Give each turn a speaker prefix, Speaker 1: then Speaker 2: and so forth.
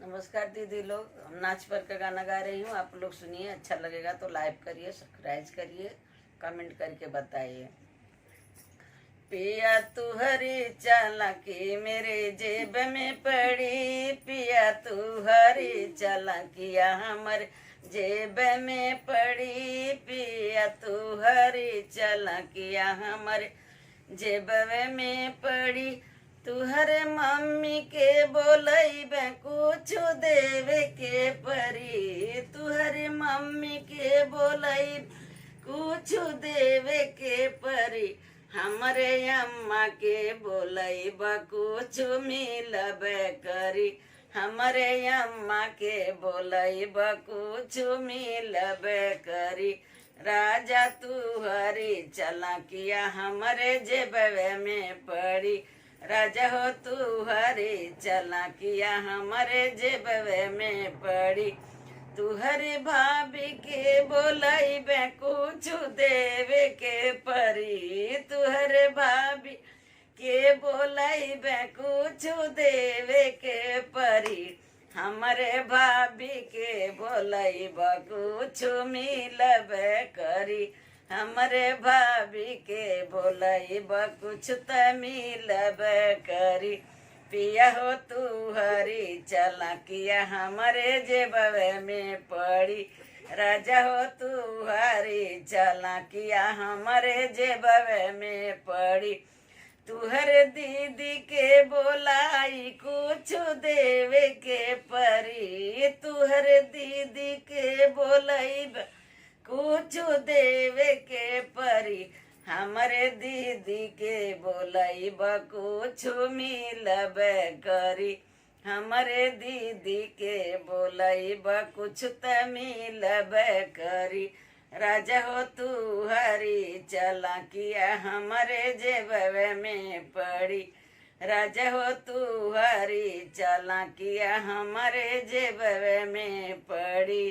Speaker 1: नमस्कार दीदी लोग, हम नाच पर का गाना गा रही हूँ। आप लोग सुनिए, अच्छा लगेगा तो लाइक करिए, सब्सक्राइब करिए, कमेंट करके बताइए। पिया तू हरी चालाकी मेरे जेब में पड़ी, पिया तू हरी चालाकिया हमर जेब में पड़ी, पिया तू हरी चालाकिया हमर जेब में पड़ी। तुहरे मम्मी के बोलैबे कुछ देवे के परी, तुहरे मम्मी के बोलैब कुछ देवे के परी। हमरे अम्मा के बोलैब कुछ मिलबे करी, हमरे अम्मा के बोलैब कुछ मिलबे करी। राजा तू हरी चालाकिया हमरे जेबवे में पड़ी, राजा हो तू हरी चालाकिया हमरे जेबवे में पड़ी। तुहरे भाभी के बोलैबे कुछ देवे के परी, तुहरे भाभी के बोलैबे कुछ देवे के परी। हमरे भाभी के बोलैब कुछ मिलबे करी, हमरे भाभी के बोलैब कुछ त मिलबे करी। पिया हो तू हरी चालाकिया हमरे जेबवे में पड़ी, राजा हो तू हरी चालाकिया हमरे जेबवे में पड़ी। तुहरे दीदी के बोलाई कुछ देवे के परी, तुहरे दीदी के बोलैब कुछ देवे के परी। हमरे दीदी के बोलैब कुछ मिलबे करी, हमरे दीदी के बोलैब कुछ त मिलबे करी। राजा हो तू हरी चालाकिया हमरे जेबवे में पड़ी, राजा हो तू हरी चालाकिया हमरे जेबवे में पड़ी।